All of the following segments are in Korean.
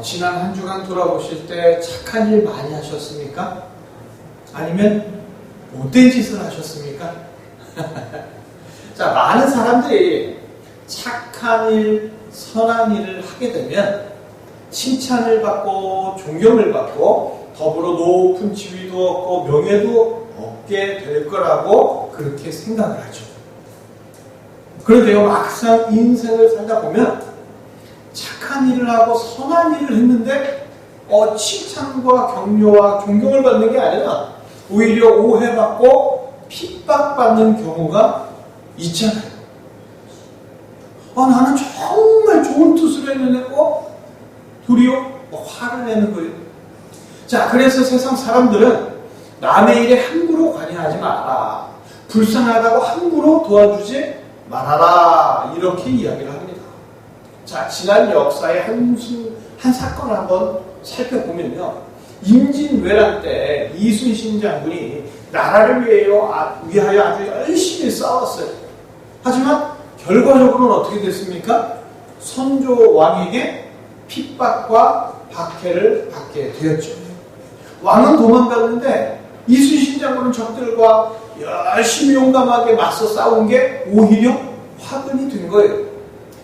지난 한 주간 돌아보실 때 착한 일 많이 하셨습니까? 아니면 못된 짓을 하셨습니까? 자, 많은 사람들이 착한 일, 선한 일을 하게 되면 칭찬을 받고 존경을 받고 더불어 높은 지위도 얻고 명예도 얻게 될 거라고 그렇게 생각을 하죠. 그런데요, 막상 인생을 살다 보면 착한 일을 하고 선한 일을 했는데 칭찬과 격려와 존경을 받는 게 아니라 오히려 오해받고 핍박받는 경우가 있잖아요. 나는 정말 좋은 뜻으로 했는데 도리어 화를 내는 거예요. 자, 그래서 세상 사람들은 남의 일에 함부로 관여하지 말아라, 불쌍하다고 함부로 도와주지 말아라, 이렇게 이야기를 합니다. 자, 지난 역사의 한 사건을 한번 살펴보면요, 임진왜란 때 이순신 장군이 나라를 위하여 아주 열심히 싸웠어요. 하지만 결과적으로는 어떻게 됐습니까? 선조 왕에게 핍박과 박해를 받게 되었죠. 왕은 도망갔는데 이순신 장군은 적들과 열심히 용감하게 맞서 싸운 게 오히려 화근이 된 거예요.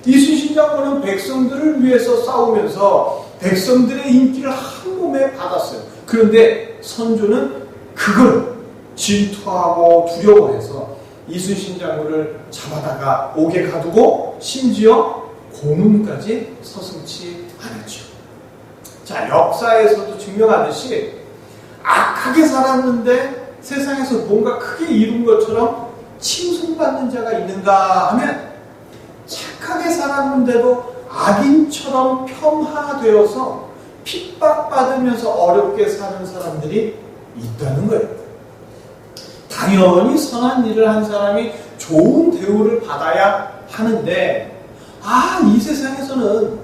이순신 장군은 백성들을 위해서 싸우면서 백성들의 인기를 한 몸에 받았어요. 그런데 선조는 그걸 질투하고 두려워해서 이순신 장군을 잡아다가 옥에 가두고 심지어 고문까지 서슴지 않았죠. 자, 역사에서도 증명하듯이 악하게 살았는데 세상에서 뭔가 크게 이룬 것처럼 칭송받는 자가 있는가 하면 착하게 살았는데도 악인처럼 폄하되어서 핍박받으면서 어렵게 사는 사람들이 있다는 거예요. 당연히 선한 일을 한 사람이 좋은 대우를 받아야 하는데 이 세상에서는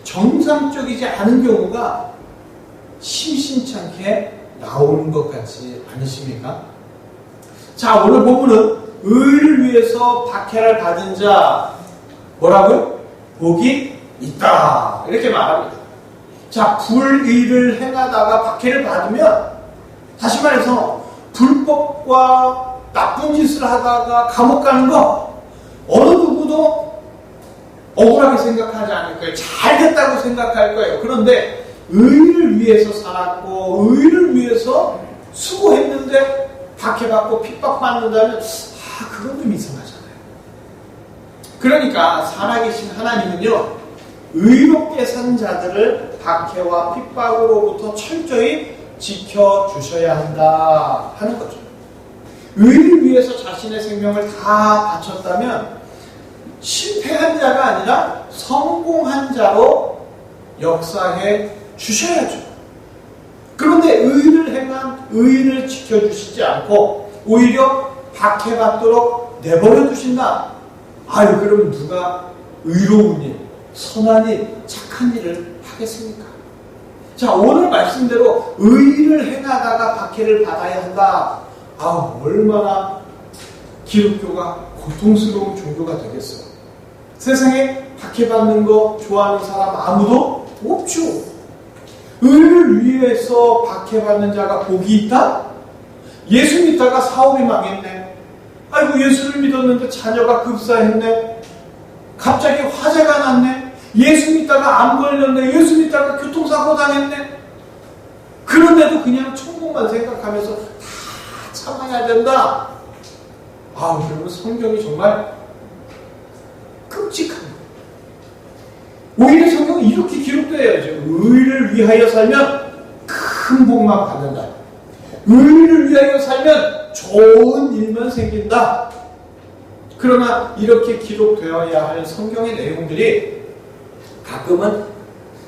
정상적이지 않은 경우가 심심찮게 나오는 것 같지 않으십니까? 자, 오늘 본문은 의를 위해서 박해를 받은 자 뭐라고요? 복이 있다, 이렇게 말합니다. 자, 불의를 행하다가 박해를 받으면, 다시 말해서 불법과 나쁜 짓을 하다가 감옥 가는 거 어느 누구도 억울하게 생각하지 않을 거예요. 잘 됐다고 생각할 거예요. 그런데 의를 위해서 살았고 의를 위해서 수고했는데 박해받고 핍박받는다면 그건 좀 이상하잖아요. 그러니까 살아계신 하나님은요, 의롭게 산 자들을 박해와 핍박으로부터 철저히 지켜주셔야 한다 하는 거죠. 의를 위해서 자신의 생명을 다 바쳤다면 실패한 자가 아니라 성공한 자로 역사해 주셔야죠. 그런데 의를 행한 의를 지켜주시지 않고 오히려 박해받도록 내버려 두신다. 그럼 누가 의로운 일, 선한 일, 착한 일을 하겠습니까? 자, 오늘 말씀대로 의를 행하다가 박해를 받아야 한다. 얼마나 기독교가 고통스러운 종교가 되겠어요. 세상에 박해받는 거 좋아하는 사람 아무도 없죠. 의를 위해서 박해받는 자가 복이 있다? 예수 믿다가 사업이 망했네. 예수를 믿었는데 자녀가 급사했네. 갑자기 화재가 났네. 예수 믿다가 암 걸렸네. 예수 믿다가 교통사고 당했네. 그런데도 그냥 천국만 생각하면서 다 참아야 된다. 그러면 성경이 정말 끔찍한 거예요. 오히려 성경은 이렇게 기록되어야죠. 의를 위하여 살면 큰 복만 받는다. 의를 위하여 살면 좋은 일만 생긴다. 그러나 이렇게 기록되어야 할 성경의 내용들이 가끔은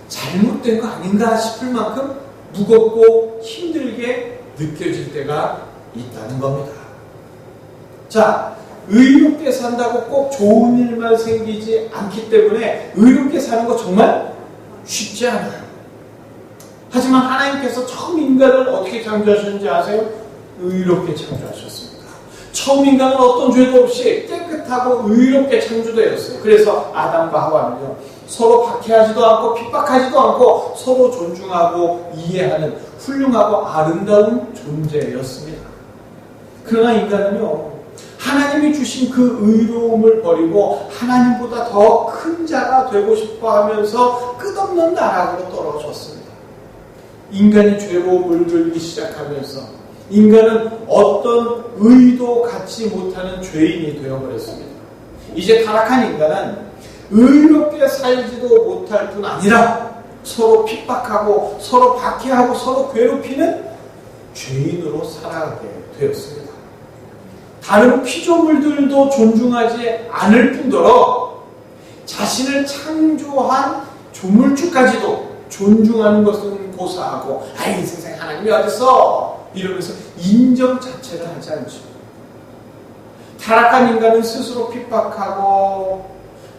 잘못된 거 아닌가 싶을 만큼 무겁고 힘들게 느껴질 때가 있다는 겁니다. 자, 의롭게 산다고 꼭 좋은 일만 생기지 않기 때문에 의롭게 사는 거 정말 쉽지 않아요. 하지만 하나님께서 처음 인간을 어떻게 창조하셨는지 아세요? 의롭게 창조하셨습니다. 처음 인간은 어떤 죄도 없이 깨끗하고 의롭게 창조되었어요. 그래서 아담과 하와는요, 서로 박해하지도 않고 핍박하지도 않고 서로 존중하고 이해하는 훌륭하고 아름다운 존재였습니다. 그러나 인간은요, 하나님이 주신 그 의로움을 버리고 하나님보다 더 큰 자가 되고 싶어 하면서 끝없는 나락으로 떨어졌습니다. 인간이 죄로 물들기 시작하면서 인간은 어떤 의도 갖지 못하는 죄인이 되어버렸습니다. 이제 타락한 인간은 의롭게 살지도 못할 뿐 아니라 서로 핍박하고 서로 박해하고 서로 괴롭히는 죄인으로 살아가게 되었습니다. 다른 피조물들도 존중하지 않을 뿐더러 자신을 창조한 조물주까지도 존중하는 것은 고사하고 이 세상에 하나님이 어딨어? 이러면서 인정 자체를 하지 않죠. 타락한 인간은 스스로 핍박하고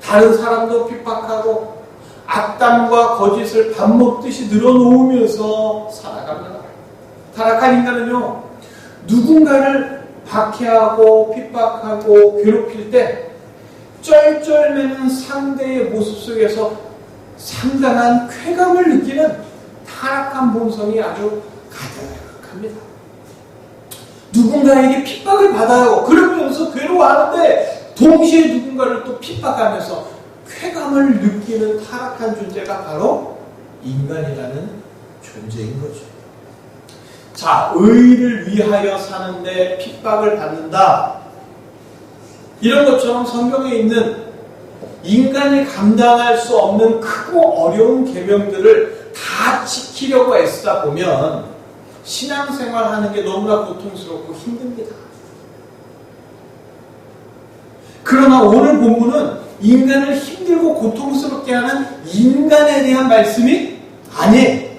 다른 사람도 핍박하고 악담과 거짓을 밥 먹듯이 늘어놓으면서 살아갑니다. 타락한 인간은요, 누군가를 박해하고 핍박하고 괴롭힐 때 쩔쩔매는 상대의 모습 속에서 상당한 쾌감을 느끼는 타락한 본성이 아주 가득합니다. 누군가에게 핍박을 받아요. 그러면서 괴로워하는데 동시에 누군가를 또 핍박하면서 쾌감을 느끼는 타락한 존재가 바로 인간이라는 존재인 거죠. 자, 의를 위하여 사는데 핍박을 받는다. 이런 것처럼 성경에 있는 인간이 감당할 수 없는 크고 어려운 계명들을 다 지키려고 애쓰다 보면 신앙생활하는 게 너무나 고통스럽고 힘듭니다. 그러나 오늘 본문은 인간을 힘들고 고통스럽게 하는 인간에 대한 말씀이 아니에요.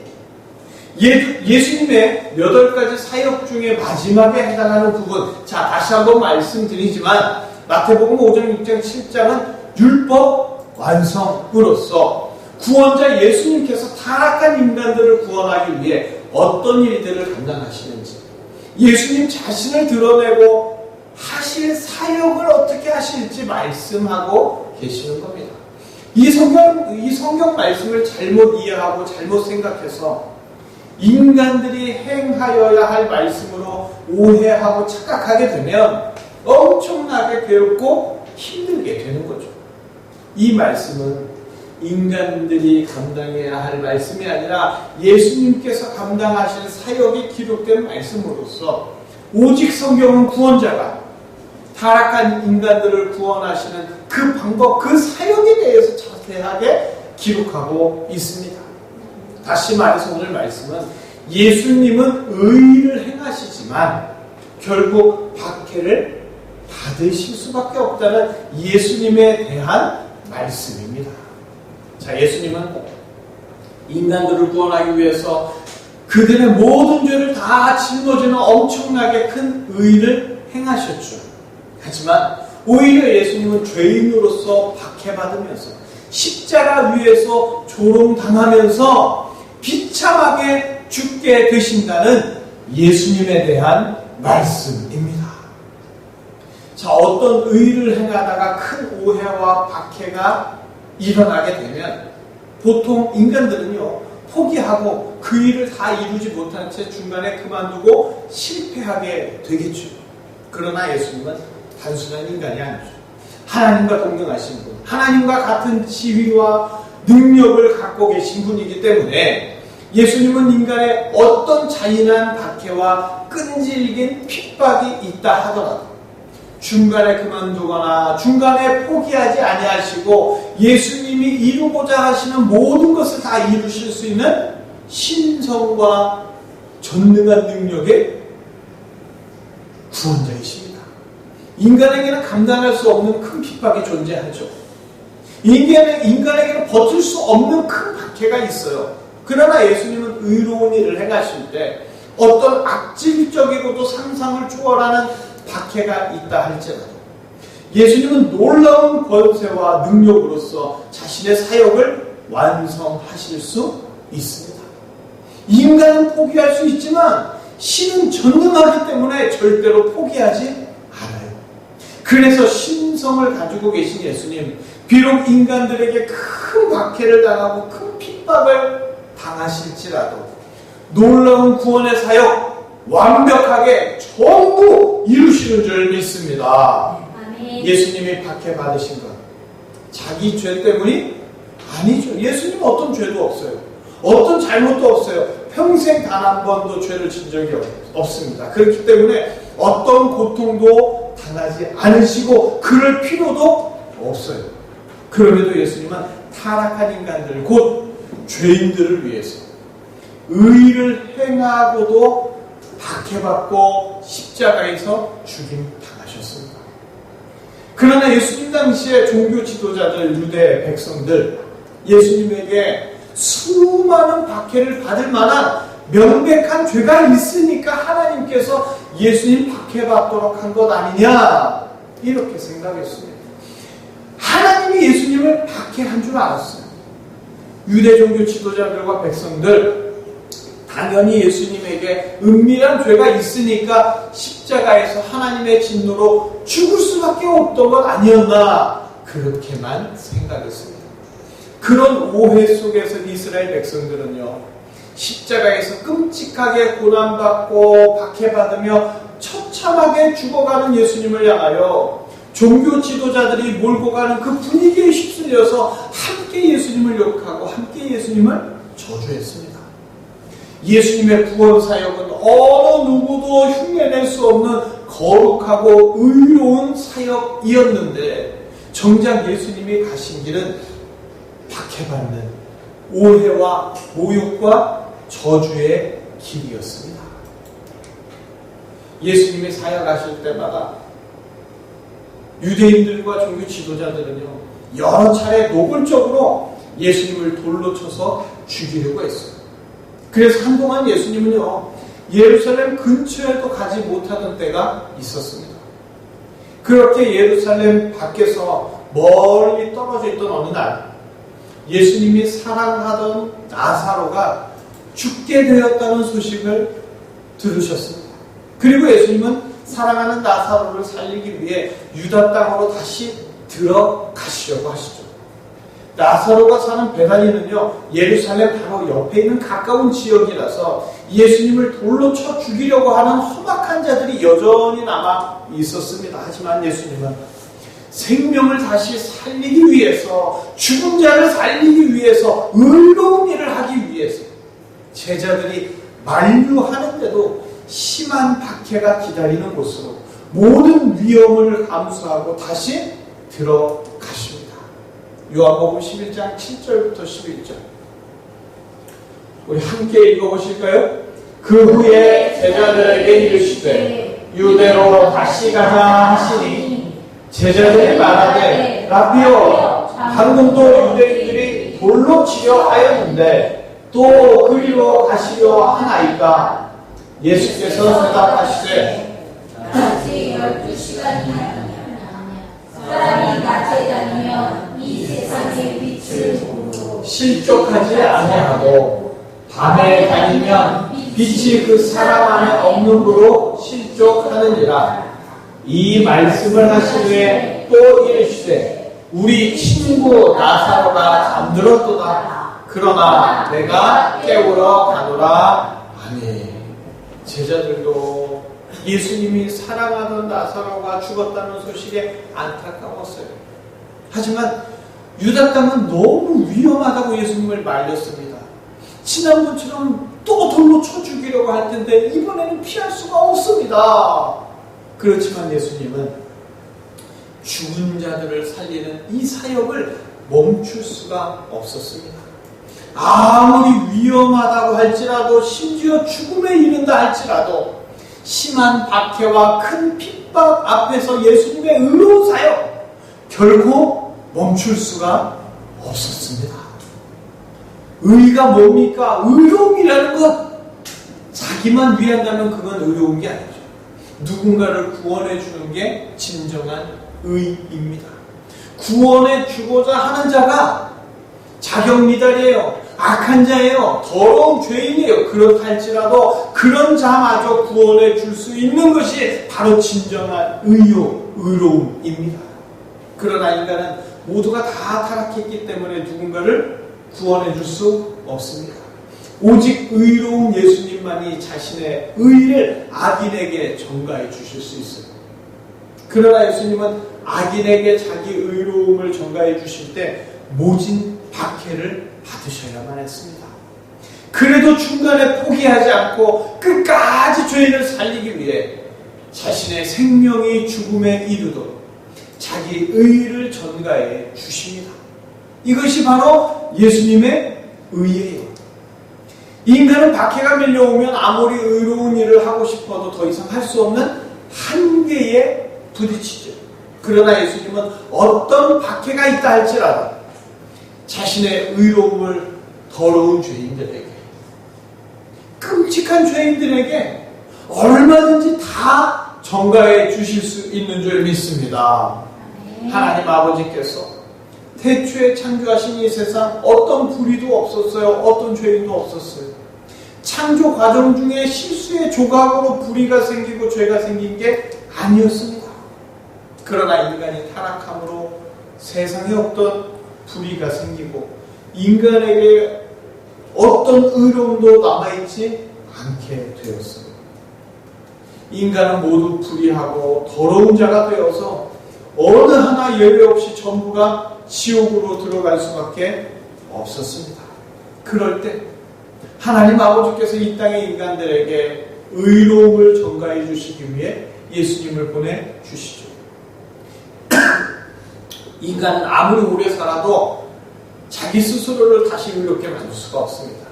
예수님의 8가지 사역 중에 마지막에 해당하는 부분, 자, 다시 한번 말씀드리지만 마태복음 5장, 6장, 7장은 율법 완성으로서 구원자 예수님께서 타락한 인간들을 구원하기 위해 어떤 일들을 감당하시는지, 예수님 자신을 드러내고 하실 사역을 어떻게 하실지 말씀하고 계시는 겁니다. 이 성경 말씀을 잘못 이해하고 잘못 생각해서 인간들이 행하여야 할 말씀으로 오해하고 착각하게 되면 엄청나게 괴롭고 힘들게 되는 거죠. 이 말씀은 인간들이 감당해야 할 말씀이 아니라 예수님께서 감당하신 사역이 기록된 말씀으로서 오직 성경은 구원자가 타락한 인간들을 구원하시는 그 방법, 그 사역에 대해서 자세하게 기록하고 있습니다. 다시 말해서 오늘 말씀은 예수님은 의를 행하시지만 결국 박해를 받으실 수밖에 없다는 예수님에 대한 말씀입니다. 자, 예수님은 인간들을 구원하기 위해서 그들의 모든 죄를 다 짊어지는 엄청나게 큰 의를 행하셨죠. 하지만 오히려 예수님은 죄인으로서 박해받으면서 십자가 위에서 조롱당하면서 비참하게 죽게 되신다는 예수님에 대한 말씀입니다. 자, 어떤 의를 행하다가 큰 오해와 박해가 일어나게 되면 보통 인간들은요, 포기하고 그 일을 다 이루지 못한 채 중간에 그만두고 실패하게 되겠죠. 그러나 예수님은 단순한 인간이 아니죠. 하나님과 동등하신 분, 하나님과 같은 지위와 능력을 갖고 계신 분이기 때문에 예수님은 인간의 어떤 잔인한 박해와 끈질긴 핍박이 있다 하더라도 중간에 그만두거나 중간에 포기하지 아니하시고 예수님이 이루고자 하시는 모든 것을 다 이루실 수 있는 신성과 전능한 능력의 구원자이십니다. 인간에게는 감당할 수 없는 큰 핍박이 존재하죠. 인간에게는 버틸 수 없는 큰 박해가 있어요. 그러나 예수님은 의로운 일을 행하실 때 어떤 악질적이고도 상상을 초월하는 박해가 있다 할지라도 예수님은 놀라운 권세와 능력으로서 자신의 사역을 완성하실 수 있습니다. 인간은 포기할 수 있지만 신은 전능하기 때문에 절대로 포기하지 않아요. 그래서 신성을 가지고 계신 예수님, 비록 인간들에게 큰 박해를 당하고 큰 핍박을 당하실지라도 놀라운 구원의 사역 완벽하게 전부 이루시는 줄 믿습니다. 아멘. 예수님이 박해받으신 것 자기 죄 때문이 아니죠. 예수님은 어떤 죄도 없어요. 어떤 잘못도 없어요. 평생 단 한 번도 죄를 진 적이 없습니다. 그렇기 때문에 어떤 고통도 당하지 않으시고 그럴 필요도 없어요. 그럼에도 예수님은 타락한 인간들 곧 죄인들을 위해서 의를 행하고도 박해받고 십자가에서 죽임 당하셨습니다. 그러나 예수님 당시에 종교 지도자들, 유대 백성들 예수님에게 수많은 박해를 받을 만한 명백한 죄가 있으니까 하나님께서 예수님 박해받도록 한 것 아니냐 이렇게 생각했습니다. 하나님이 예수님을 박해한 줄 알았어요. 유대 종교 지도자들과 백성들 당연히 예수님에게 은밀한 죄가 있으니까 십자가에서 하나님의 진노로 죽을 수밖에 없던 것 아니었나 그렇게만 생각했습니다. 그런 오해 속에서 이스라엘 백성들은요 십자가에서 끔찍하게 고난받고 박해받으며 처참하게 죽어가는 예수님을 향하여 종교 지도자들이 몰고 가는 그 분위기에 휩쓸려서 함께 예수님을 욕하고 함께 예수님을 저주했습니다. 예수님의 구원 사역은 어느 누구도 흉내낼 수 없는 거룩하고 의로운 사역이었는데 정작 예수님이 가신 길은 박해받는 오해와 모욕과 저주의 길이었습니다. 예수님이 사역하실 때마다 유대인들과 종교 지도자들은요 여러 차례 노골적으로 예수님을 돌로 쳐서 죽이려고 했어요. 그래서 한동안 예수님은요 예루살렘 근처에도 가지 못하던 때가 있었습니다. 그렇게 예루살렘 밖에서 멀리 떨어져 있던 어느 날 예수님이 사랑하던 나사로가 죽게 되었다는 소식을 들으셨습니다. 그리고 예수님은 사랑하는 나사로를 살리기 위해 유다 땅으로 다시 들어가시려고 하시죠. 나사로가 사는 베다니는요 예루살렘 바로 옆에 있는 가까운 지역이라서 예수님을 돌로 쳐 죽이려고 하는 험악한 자들이 여전히 남아 있었습니다. 하지만 예수님은 생명을 다시 살리기 위해서 죽은 자를 살리기 위해서 의로운 일을 하기 위해서 제자들이 만류하는데도 심한 박해가 기다리는 곳으로 모든 위험을 감수하고 다시 들어가십니다. 요한복음 11장 7절부터 11절 우리 함께 읽어보실까요? 그 후에 제자들에게 이르시되 유대로 다시 가자 하시니 제자들이 말하되 라비오 방금도 유대인들이 돌로 치려 하였는데 또 그리로 가시려 하나이까? 예수께서 대답하시되 낮에 12시간이 아니면 사람이 낮에 다니면 이 세상의 빛을 보고 실족하지 아니하고 밤에 다니면 빛이 그 사람 안에 없는으로 실족하느니라. 이 말씀을 하시되 또 이르시되 우리 친구 나사로가 잠들었도다. 그러나 내가 깨우러 가노라. 아멘. 제자들도 예수님이 사랑하던 나사로가 죽었다는 소식에 안타까웠어요. 하지만 유다 땅은 너무 위험하다고 예수님을 말렸습니다. 지난번처럼 또 돌로 쳐 죽이려고 할 텐데 이번에는 피할 수가 없습니다. 그렇지만 예수님은 죽은 자들을 살리는 이 사역을 멈출 수가 없었습니다. 아무리 위험하다고 할지라도 심지어 죽음에 이른다 할지라도 심한 박해와 큰 핍박 앞에서 예수님의 의로운 사역 결코 멈출 수가 없었습니다. 의가 뭡니까? 의로움이라는 것. 자기만 위한다면 그건 의로운 게 아니죠. 누군가를 구원해 주는 게 진정한 의입니다. 구원해 주고자 하는 자가 자격미달이에요. 악한 자예요. 더러운 죄인이에요. 그렇다 할지라도 그런 자마저 구원해 줄 수 있는 것이 바로 진정한 의로움입니다. 그러나 인간은 모두가 다 타락했기 때문에 누군가를 구원해 줄 수 없습니다. 오직 의로운 예수님만이 자신의 의를 악인에게 전가해 주실 수 있어요. 그러나 예수님은 악인에게 자기 의로움을 전가해 주실 때 모진 박해를 받으셔야만 했습니다. 그래도 중간에 포기하지 않고 끝까지 죄인을 살리기 위해 자신의 생명이 죽음에 이르도록 자기 의를 전가해 주십니다. 이것이 바로 예수님의 의예요. 인간은 박해가 밀려오면 아무리 의로운 일을 하고 싶어도 더 이상 할 수 없는 한계에 부딪히죠. 그러나 예수님은 어떤 박해가 있다 할지라도 자신의 의로움을 더러운 죄인들에게, 끔찍한 죄인들에게 얼마든지 다 전가해 주실 수 있는 줄 믿습니다. 하나님 아버지께서 태초에 창조하신 이 세상 어떤 불의도 없었어요. 어떤 죄인도 없었어요. 창조 과정 중에 실수의 조각으로 불의가 생기고 죄가 생긴 게 아니었습니다. 그러나 인간이 타락함으로 세상에 없던 불의가 생기고 인간에게 어떤 의로움도 남아있지 않게 되었어요. 인간은 모두 불의하고 더러운 자가 되어서 어느 하나 예외 없이 전부가 지옥으로 들어갈 수밖에 없었습니다. 그럴 때 하나님 아버지께서 이 땅의 인간들에게 의로움을 전가해 주시기 위해 예수님을 보내주시죠. 인간은 아무리 오래 살아도 자기 스스로를 다시 의롭게 만들 수가 없습니다.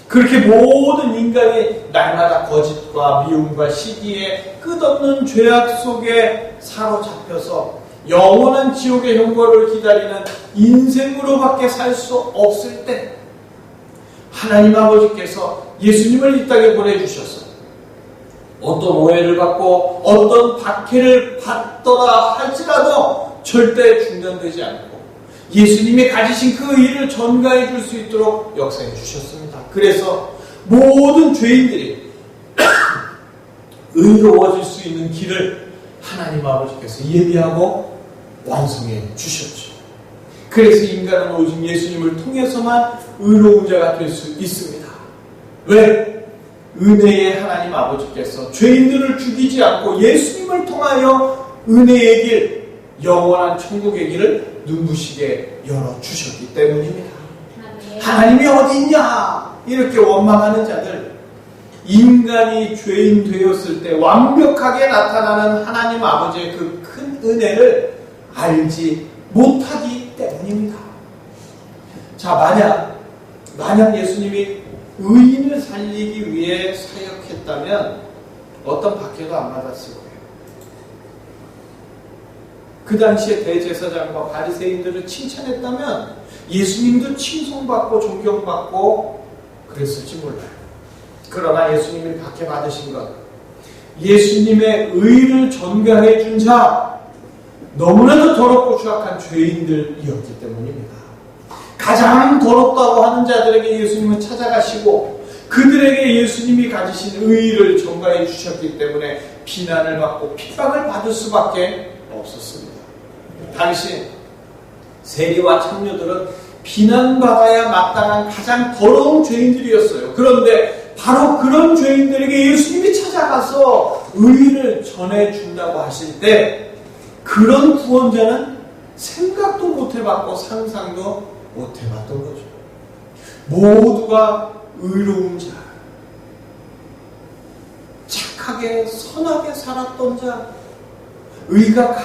그렇게 모든 인간이 날마다 거짓과 미움과 시기에 끝없는 죄악 속에 사로잡혀서 영원한 지옥의 형벌을 기다리는 인생으로밖에 살 수 없을 때 하나님 아버지께서 예수님을 이 땅에 보내주셔서 어떤 오해를 받고 어떤 박해를 받더라 할지라도 절대 중단되지 않고 예수님이 가지신 그 일을 전가해 줄 수 있도록 역사해 주셨습니다. 그래서 모든 죄인들이 의로워질 수 있는 길을 하나님 아버지께서 예비하고 완성해 주셨죠. 그래서 인간은 오직 예수님을 통해서만 의로운 자가 될 수 있습니다. 왜? 은혜의 하나님 아버지께서 죄인들을 죽이지 않고 예수님을 통하여 은혜의 길, 영원한 천국의 길을 눈부시게 열어주셨기 때문입니다. 하나님이 어디 있냐? 이렇게 원망하는 자들, 인간이 죄인 되었을 때 완벽하게 나타나는 하나님 아버지의 그 큰 은혜를 알지 못하기 때문입니다. 자, 만약 예수님이 의인을 살리기 위해 사역했다면 어떤 박해도 안 받았을 거예요. 그 당시에 대제사장과 바리새인들을 칭찬했다면 예수님도 칭송받고 존경받고 그랬을지 몰라요. 그러나 예수님이 박해받으신 것, 예수님의 의를 전가해 준 자, 너무나도 더럽고 추악한 죄인들이었기 때문입니다. 가장 더럽다고 하는 자들에게 예수님은 찾아가시고 그들에게 예수님이 가지신 의를 전가해 주셨기 때문에 비난을 받고 핍박을 받을 수밖에 없었습니다. 당시 세리와 창녀들은 비난받아야 마땅한 가장 더러운 죄인들이었어요. 그런데 바로 그런 죄인들에게 예수님이 찾아가서 의를 전해준다고 하실 때 그런 구원자는 생각도 못해봤고 상상도 못해봤던 거죠. 모두가 의로운 자, 착하게 선하게 살았던 자, 의가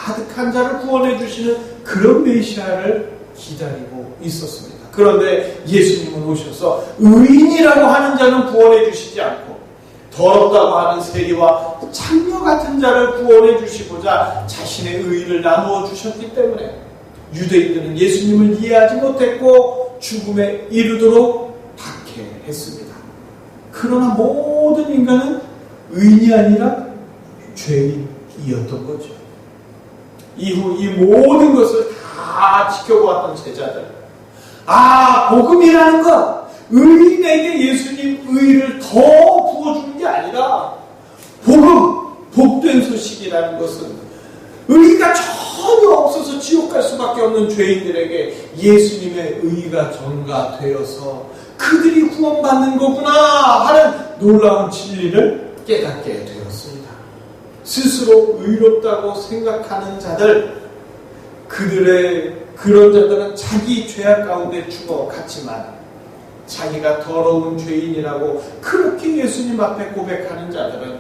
가득한 자를 구원해 주시는 그런 메시아를 기다리고 있었습니다. 그런데 예수님은 오셔서 의인이라고 하는 자는 구원해 주시지 않고 더럽다고 하는 세리와 창녀 같은 자를 구원해 주시고자 자신의 의를 나누어 주셨기 때문에 유대인들은 예수님을 이해하지 못했고 죽음에 이르도록 박해했습니다. 그러나 모든 인간은 의인이 아니라 죄인이었던 거죠. 이후 이 모든 것을 다 지켜보았던 제자들, 복음이라는 것, 의인에게 예수님 의를 더 부어주는 게 아니라 복음, 복된 소식이라는 것은 의가 저 전혀 없어서 지옥 갈 수밖에 없는 죄인들에게 예수님의 의가 전가되어서 그들이 구원받는 거구나 하는 놀라운 진리를 깨닫게 되었습니다. 스스로 의롭다고 생각하는 자들, 그런 자들은 자기 죄악 가운데 죽어갔지만 자기가 더러운 죄인이라고 그렇게 예수님 앞에 고백하는 자들은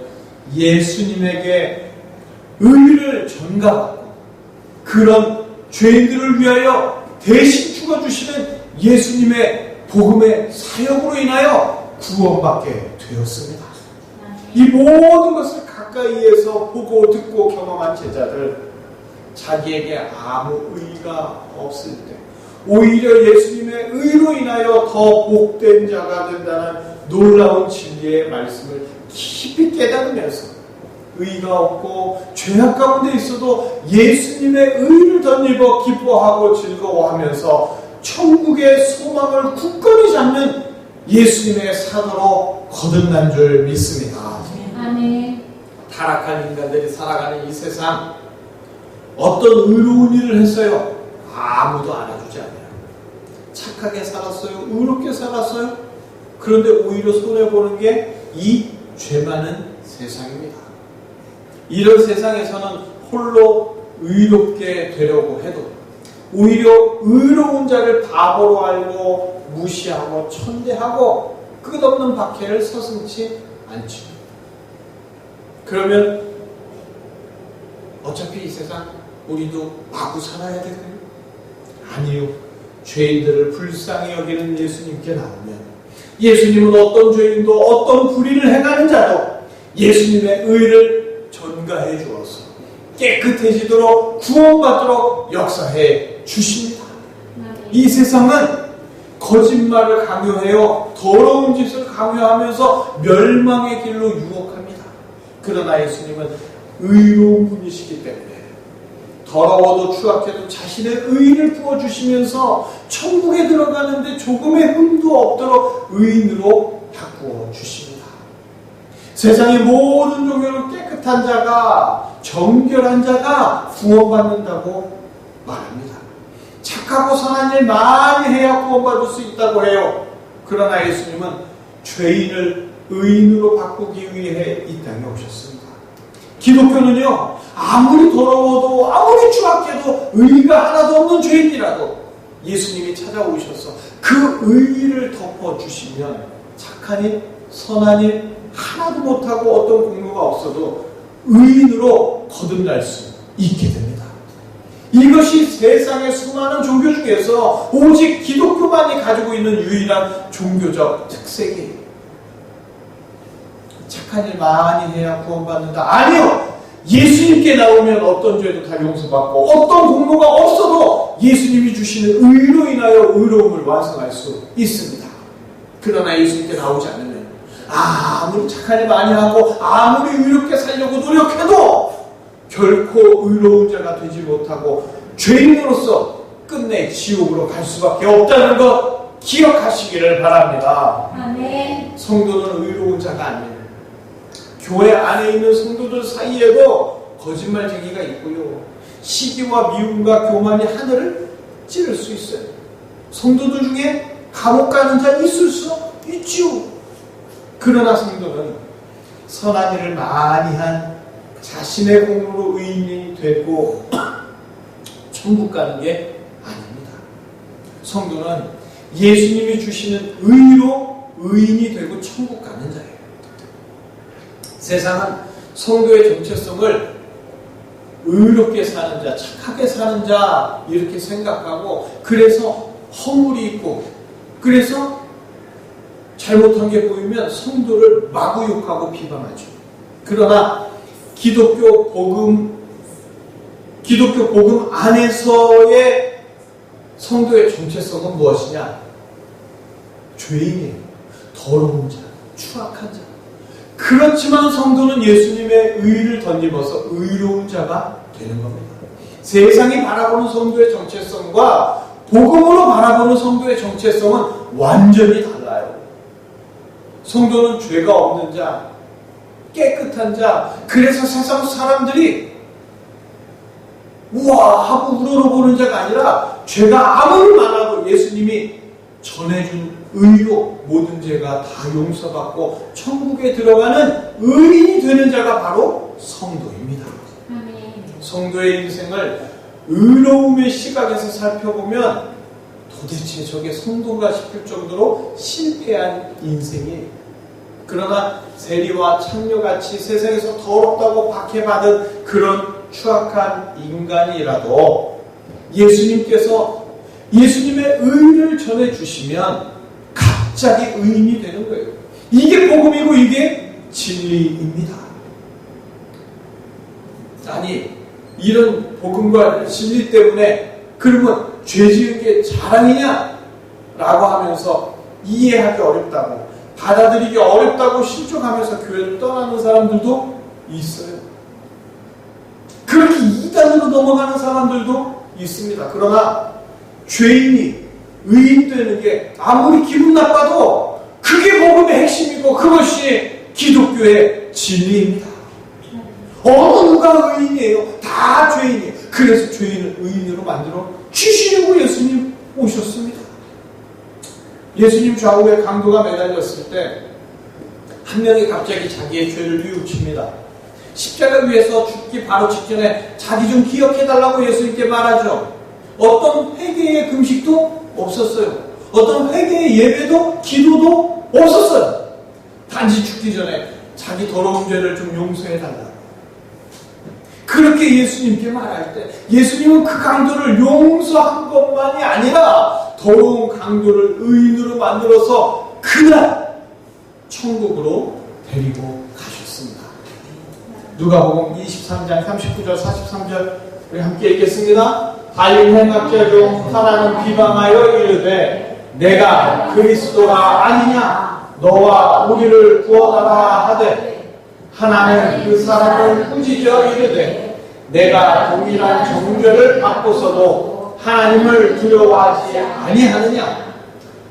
예수님에게 의를 전가받고 그런 죄인들을 위하여 대신 죽어주시는 예수님의 복음의 사역으로 인하여 구원받게 되었습니다. 이 모든 것을 가까이에서 보고 듣고 경험한 제자들, 자기에게 아무 의가 없을 때 오히려 예수님의 의로 인하여 더 복된 자가 된다는 놀라운 진리의 말씀을 깊이 깨달으면서 의가 없고 죄악 가운데 있어도 예수님의 의를 덧입어 기뻐하고 즐거워하면서 천국의 소망을 굳건히 잡는 예수님의 사도로 거듭난 줄 믿습니다. 아멘. 타락한 인간들이 살아가는 이 세상, 어떤 의로운 일을 했어요? 아무도 알아주지 않아요. 착하게 살았어요? 의롭게 살았어요? 그런데 오히려 손해보는 게 이 죄 많은 세상입니다. 이런 세상에서는 홀로 의롭게 되려고 해도 오히려 의로운 자를 바보로 알고 무시하고 천대하고 끝없는 박해를 서슴지 않죠. 그러면 어차피 이 세상 우리도 마구 살아야 될까요? 아니요. 죄인들을 불쌍히 여기는 예수님께 나오면 예수님은 어떤 죄인도 어떤 불의를 행하는 자도 예수님의 의를 전가해 주어서 깨끗해지도록 구원받도록 역사해 주십니다. 이 세상은 거짓말을 강요해요. 더러운 짓을 강요하면서 멸망의 길로 유혹합니다. 그러나 예수님은 의로운 분이시기 때문에 더러워도 추악해도 자신의 의를 부어주시면서 천국에 들어가는데 조금의 흠도 없도록 의인으로 바꾸어 주십니다. 세상의 모든 종교는 깨끗한 자가, 정결한 자가 구원받는다고 말합니다. 착하고 선한 일 많이 해야 구원받을 수 있다고 해요. 그러나 예수님은 죄인을 의인으로 바꾸기 위해 이 땅에 오셨습니다. 기독교는요, 아무리 더러워도 아무리 추악해도 의가 하나도 없는 죄인이라도 예수님이 찾아오셔서 그 의를 덮어주시면 착한 일, 선한 일 하나도 못하고 어떤 공로가 없어도 의인으로 거듭날 수 있게 됩니다. 이것이 세상의 수많은 종교 중에서 오직 기독교만이 가지고 있는 유일한 종교적 특색이에요. 착한 일 많이 해야 구원받는다. 아니요! 예수님께 나오면 어떤 죄도 다 용서받고 어떤 공로가 없어도 예수님이 주시는 의로 인하여 의로움을 완성할 수 있습니다. 그러나 예수님께 나오지 않으면 아무리 착한 일 많이 하고 아무리 의롭게 살려고 노력해도 결코 의로운 자가 되지 못하고 죄인으로서 끝내 지옥으로 갈 수밖에 없다는 것 기억하시기를 바랍니다. 아멘. 성도는 의로운 자가 아닙니다. 교회 안에 있는 성도들 사이에도 거짓말쟁이가 있고요. 시기와 미움과 교만이 하늘을 찌를 수 있어요. 성도들 중에 감옥 가는 자 있을 수 있지요. 그러나 성도는 선한 일을 많이 한 자신의 공로로 의인이 되고 천국 가는 게 아닙니다. 성도는 예수님이 주시는 의로 의인이 되고 천국 가는 자예요. 세상은 성도의 정체성을 의롭게 사는 자, 착하게 사는 자 이렇게 생각하고 그래서 허물이 있고 그래서 잘못한 게 보이면 성도를 마구 욕하고 비방하죠. 그러나 기독교 복음 안에서의 성도의 정체성은 무엇이냐? 죄인이에요. 더러운 자, 추악한 자. 그렇지만 성도는 예수님의 의를 덧입어서 의로운 자가 되는 겁니다. 세상이 바라보는 성도의 정체성과 복음으로 바라보는 성도의 정체성은 완전히 달라요. 성도는 죄가 없는 자, 깨끗한 자, 그래서 세상 사람들이 우와 하고 우러러보는 자가 아니라 죄가 아무리 많아도 예수님이 전해준 의로 모든 죄가 다 용서받고 천국에 들어가는 의인이 되는 자가 바로 성도입니다. 성도의 인생을 의로움의 시각에서 살펴보면 도대체 저게 성도가 싶을 정도로 실패한 인생이에요. 그러나 세리와 창녀같이 세상에서 더럽다고 박해받은 그런 추악한 인간이라도 예수님께서 예수님의 의를 전해주시면 갑자기 의인이 되는 거예요. 이게 복음이고 이게 진리입니다. 아니 이런 복음과 진리 때문에 그러면 죄 지은 게 자랑이냐? 라고 하면서 이해하기 어렵다고 받아들이기 어렵다고 실족하면서 교회를 떠나는 사람들도 있어요. 그렇게 이단으로 넘어가는 사람들도 있습니다. 그러나 죄인이 의인 되는 게 아무리 기분 나빠도 그게 복음의 핵심이고 그것이 기독교의 진리입니다. 어느 누가 의인이에요? 다 죄인이에요. 그래서 죄인을 의인으로 만들어 주시려고 예수님 오셨습니다. 예수님 좌우에 강도가 매달렸을 때 한 명이 갑자기 자기의 죄를 뉘우칩니다. 십자가 위에서 죽기 바로 직전에 자기 좀 기억해달라고 예수님께 말하죠. 어떤 회개의 금식도 없었어요. 어떤 회개의 예배도 기도도 없었어요. 단지 죽기 전에 자기 더러운 죄를 좀 용서해달라고. 그렇게 예수님께 말할 때 예수님은 그 강도를 용서한 것만이 아니라 더러운 강도를 의인으로 만들어서 그날 천국으로 데리고 가셨습니다. 누가복음 23장 39절 43절 우리 함께 읽겠습니다. 달린 행악자 중 하나는 비방하여 이르되 내가 그리스도가 아니냐 너와 우리를 구원하라 하되 하나는 그 사람을 꾸짖어 이르되 내가 동일한 정죄를 받고서도 하나님을 두려워하지 아니하느냐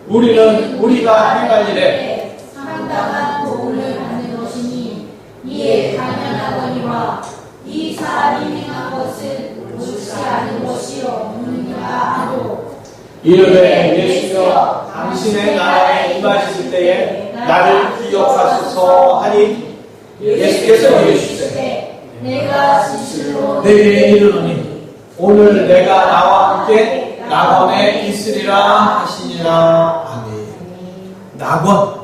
우리는 우리가 행할 일에 상당한 도움을 받는 것이니 이에 당연하거니와 이 사람이 행한 것은 옳지 않은 것이 없느니라 하고 이르되 예수여 당신의 나라에 임하실 때에 나를 기억하소서 하니 예수께서 이르시되 내가 진실로 내게 이르노니 오늘 내가 나와 함께 낙원에 있으리라 하시니라. 아멘. 낙원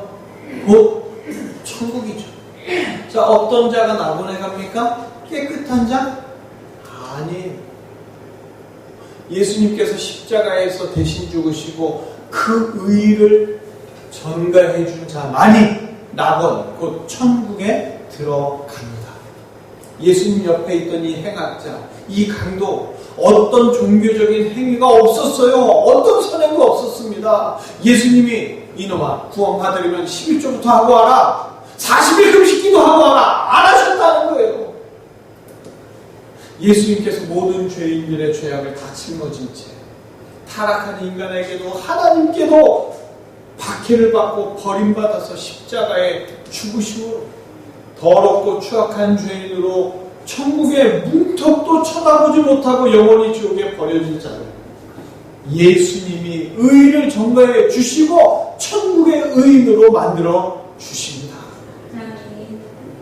곧 천국이죠. 자, 어떤 자가 낙원에 갑니까? 깨끗한 자? 아니에요. 예수님께서 십자가에서 대신 죽으시고 그 의의를 전가해 준 자만이 낙원 곧 천국에 들어갑니다. 예수님 옆에 있던 이 행악자, 이 강도 어떤 종교적인 행위가 없었어요. 어떤 선행도 없었습니다. 예수님이 이놈아 구원 받으려면 11조부터 하고 와라. 40일 금식기도 하고 와라. 안 하셨다는 거예요. 예수님께서 모든 죄인들의 죄악을 다 짊어진 채 타락한 인간에게도 하나님께도 박해를 받고 버림받아서 십자가에 죽으심으로 더럽고 추악한 죄인으로 천국의 문턱도 쳐다보지 못하고 영원히 지옥에 버려질 자를 예수님이 의를 전가해 주시고 천국의 의인으로 만들어 주십니다.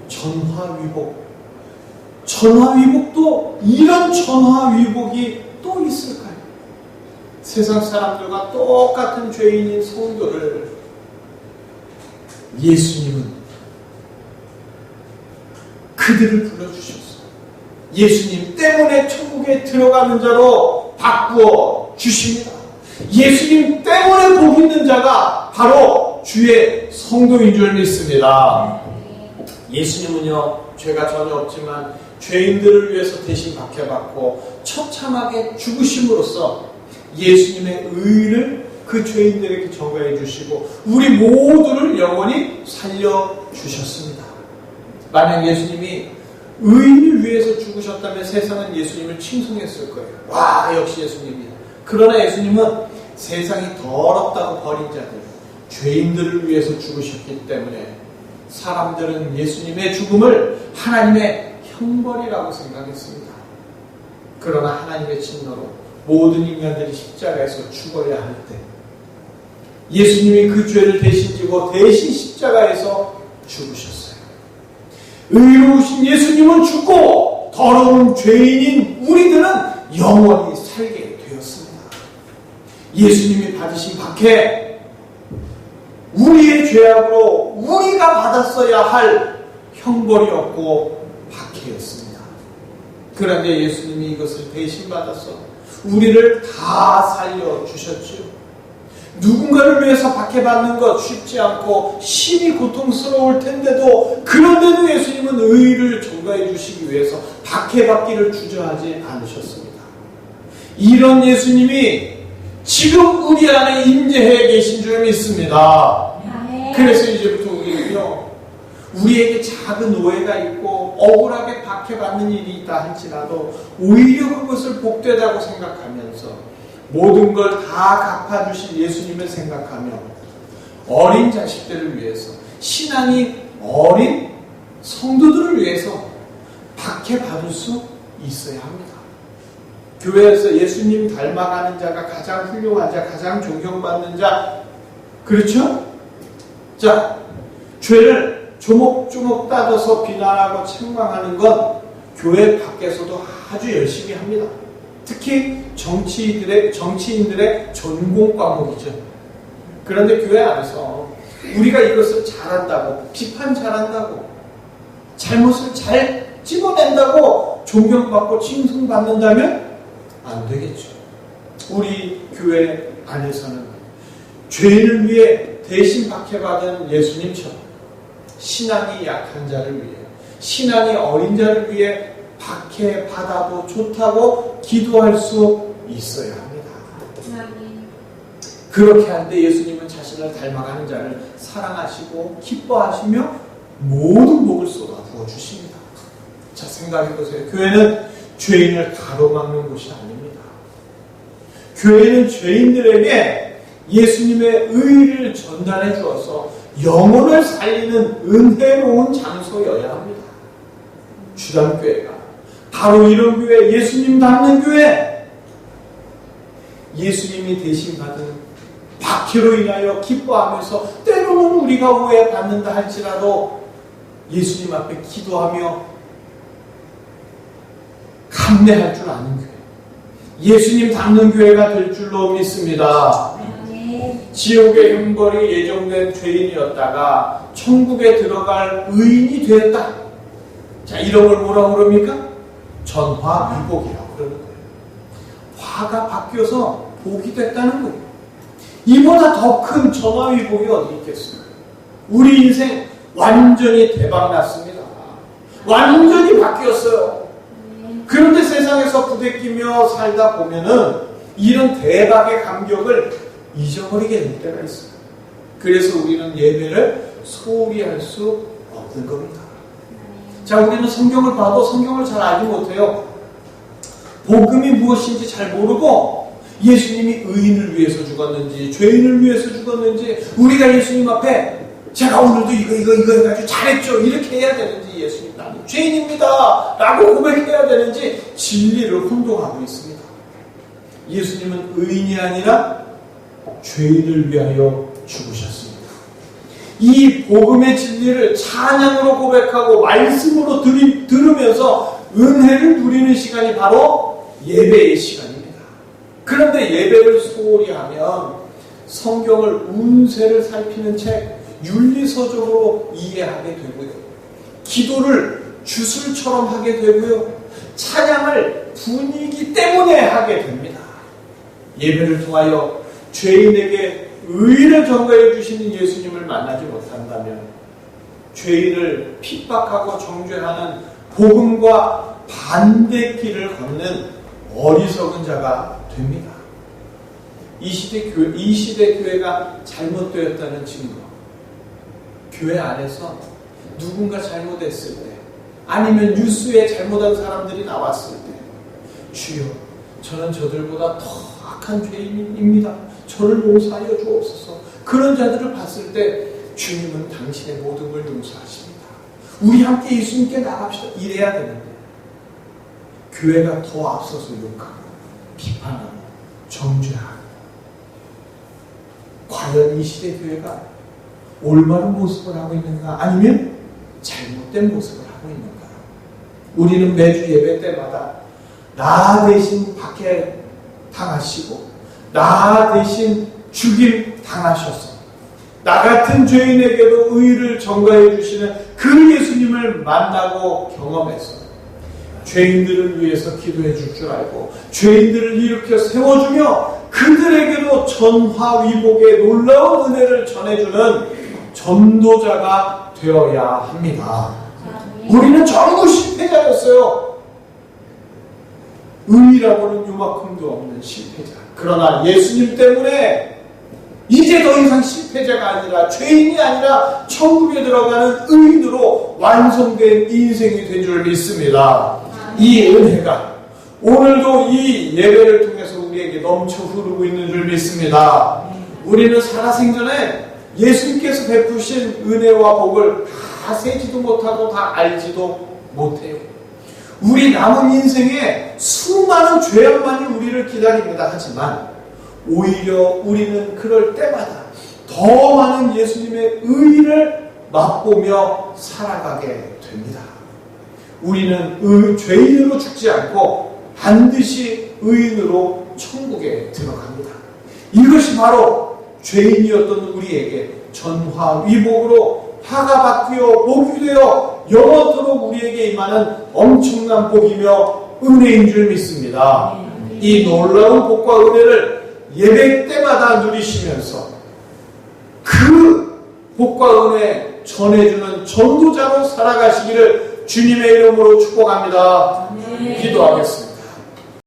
전화위복. 전화위복도 이런 전화위복이 또 있을까요? 세상 사람들과 똑같은 죄인인 성도를 예수님은 그들을 불러주셨어요. 예수님 때문에 천국에 들어가는 자로 바꾸어 주십니다. 예수님 때문에 복 있는 자가 바로 주의 성도인 줄 믿습니다. 예수님은요, 죄가 전혀 없지만 죄인들을 위해서 대신 박해받고 처참하게 죽으심으로써 예수님의 의를 그 죄인들에게 전가해 주시고 우리 모두를 영원히 살려주셨습니다. 만약 예수님이 의인을 위해서 죽으셨다면 세상은 예수님을 칭송했을 거예요. 와, 역시 예수님이야. 그러나 예수님은 세상이 더럽다고 버린 자들, 죄인들을 위해서 죽으셨기 때문에 사람들은 예수님의 죽음을 하나님의 형벌이라고 생각했습니다. 그러나 하나님의 진노로 모든 인간들이 십자가에서 죽어야 할 때 예수님이 그 죄를 대신 지고 대신 십자가에서 죽으셨어요. 의로우신 예수님은 죽고 더러운 죄인인 우리들은 영원히 살게 되었습니다. 예수님이 받으신 박해, 우리의 죄악으로 우리가 받았어야 할 형벌이었고 박해였습니다. 그런데 예수님이 이것을 대신 받아서 우리를 다 살려주셨죠. 누군가를 위해서 박해받는 것 쉽지 않고 심히 고통스러울 텐데도 그런데도 예수님은 의를 전가해 주시기 위해서 박해받기를 주저하지 않으셨습니다. 이런 예수님이 지금 우리 안에 임재해 계신 줄 믿습니다. 그래서 이제부터 우리는요, 우리에게 작은 오해가 있고 억울하게 박해받는 일이 있다 할지라도 오히려 그것을 복되다고 생각하면서 모든 걸 다 갚아주신 예수님을 생각하며 어린 자식들을 위해서, 신앙이 어린 성도들을 위해서 박해받을 수 있어야 합니다. 교회에서 예수님 닮아가는 자가 가장 훌륭한 자, 가장 존경받는 자, 그렇죠? 자, 죄를 조목조목 따져서 비난하고 책망하는 건 교회 밖에서도 아주 열심히 합니다. 특히 정치인들의 전공 과목이죠. 그런데 교회 안에서 우리가 이것을 잘한다고, 비판 잘한다고, 잘못을 잘 집어낸다고 존경받고 칭송받는다면 안 되겠죠. 우리 교회 안에서는 죄인을 위해 대신 박해받은 예수님처럼 신앙이 약한 자를 위해, 신앙이 어린 자를 위해 박해받아도 좋다고 기도할 수 있어야 합니다. 그렇게 할 때 예수님은 자신을 닮아가는 자를 사랑하시고 기뻐하시며 모든 복을 쏟아부어 주십니다. 자, 생각해보세요. 교회는 죄인을 가로막는 곳이 아닙니다. 교회는 죄인들에게 예수님의 의를 전달해 주어서 영혼을 살리는 은혜로운 장소여야 합니다. 주담교회가 바로 이런 교회, 예수님 닮는 교회, 예수님이 대신 받은 박해로 인하여 기뻐하면서 때로는 우리가 오해받는다 할지라도 예수님 앞에 기도하며 감내할 줄 아는 교회, 예수님 닮는 교회가 될 줄로 믿습니다. 지옥의 형벌이 예정된 죄인이었다가 천국에 들어갈 의인이 되었다. 자, 이런 걸 뭐라고 그럽니까? 전화위복이라고 그러는 거예요. 화가 바뀌어서 복이 됐다는 거예요. 이보다 더 큰 전화위복이 어디 있겠어요? 우리 인생 완전히 대박났습니다. 완전히 바뀌었어요. 그런데 세상에서 부대끼며 살다 보면은 이런 대박의 감격을 잊어버리게 될 때가 있어요. 그래서 우리는 예배를 소홀히 할 수 없는 겁니다. 자, 우리는 성경을 봐도 성경을 잘 알지 못해요. 복음이 무엇인지 잘 모르고 예수님이 의인을 위해서 죽었는지 죄인을 위해서 죽었는지, 우리가 예수님 앞에 제가 오늘도 이거 해가지고 잘했죠 이렇게 해야 되는지, 예수님 나는 죄인입니다 라고 고백해야 되는지 진리를 혼동하고 있습니다. 예수님은 의인이 아니라 죄인을 위하여 죽으셨습니다. 이 복음의 진리를 찬양으로 고백하고 말씀으로 들으면서 은혜를 누리는 시간이 바로 예배의 시간입니다. 그런데 예배를 소홀히 하면 성경을 운세를 살피는 책, 윤리서적으로 이해하게 되고요, 기도를 주술처럼 하게 되고요, 찬양을 분위기 때문에 하게 됩니다. 예배를 통하여 죄인에게 의를 전가해 주시는 예수님을 만나지 못한다면 죄인을 핍박하고 정죄하는 복음과 반대길을 걷는 어리석은 자가 됩니다. 이 시대 교회가 잘못되었다는 증거, 교회 안에서 누군가 잘못했을 때, 아니면 뉴스에 잘못한 사람들이 나왔을 때, 주여 저는 저들보다 더 악한 죄인입니다, 저를 용서하여 주옵소서, 그런 자들을 봤을 때 주님은 당신의 모든 걸 용서하십니다, 우리 함께 예수님께 나갑시다, 이래야 되는데 교회가 더 앞서서 욕하고 비판하고 정죄하고, 과연 이 시대 교회가 올바른 모습을 하고 있는가, 아니면 잘못된 모습을 하고 있는가? 우리는 매주 예배 때마다 나 대신 박해 당하시고 나 대신 죽임 당하셔서 나 같은 죄인에게도 의를 전가해 주시는 그 예수님을 만나고 경험해서 죄인들을 위해서 기도해 줄 줄 알고 죄인들을 일으켜 세워주며 그들에게도 전화위복의 놀라운 은혜를 전해주는 전도자가 되어야 합니다. 우리는 전부 실패자였어요. 의라고는 요만큼도 없는 실패자. 그러나 예수님 때문에 이제 더 이상 실패자가 아니라, 죄인이 아니라 천국에 들어가는 의인으로 완성된 인생이 된 줄 믿습니다. 이 은혜가 오늘도 이 예배를 통해서 우리에게 넘쳐 흐르고 있는 줄 믿습니다. 우리는 살아생전에 예수님께서 베푸신 은혜와 복을 다 세지도 못하고 다 알지도 못해요. 우리 남은 인생에 수많은 죄악만이 우리를 기다립니다. 하지만 오히려 우리는 그럴 때마다 더 많은 예수님의 의를 맛보며 살아가게 됩니다. 우리는 죄인으로 죽지 않고 반드시 의인으로 천국에 들어갑니다. 이것이 바로 죄인이었던 우리에게 전화위복으로 화가 바뀌어 복이 되어 영원토록 우리에게 임하는 엄청난 복이며 은혜인 줄 믿습니다. 이 놀라운 복과 은혜를 예배 때마다 누리시면서 그 복과 은혜 전해주는 전도자로 살아가시기를 주님의 이름으로 축복합니다. 기도하겠습니다.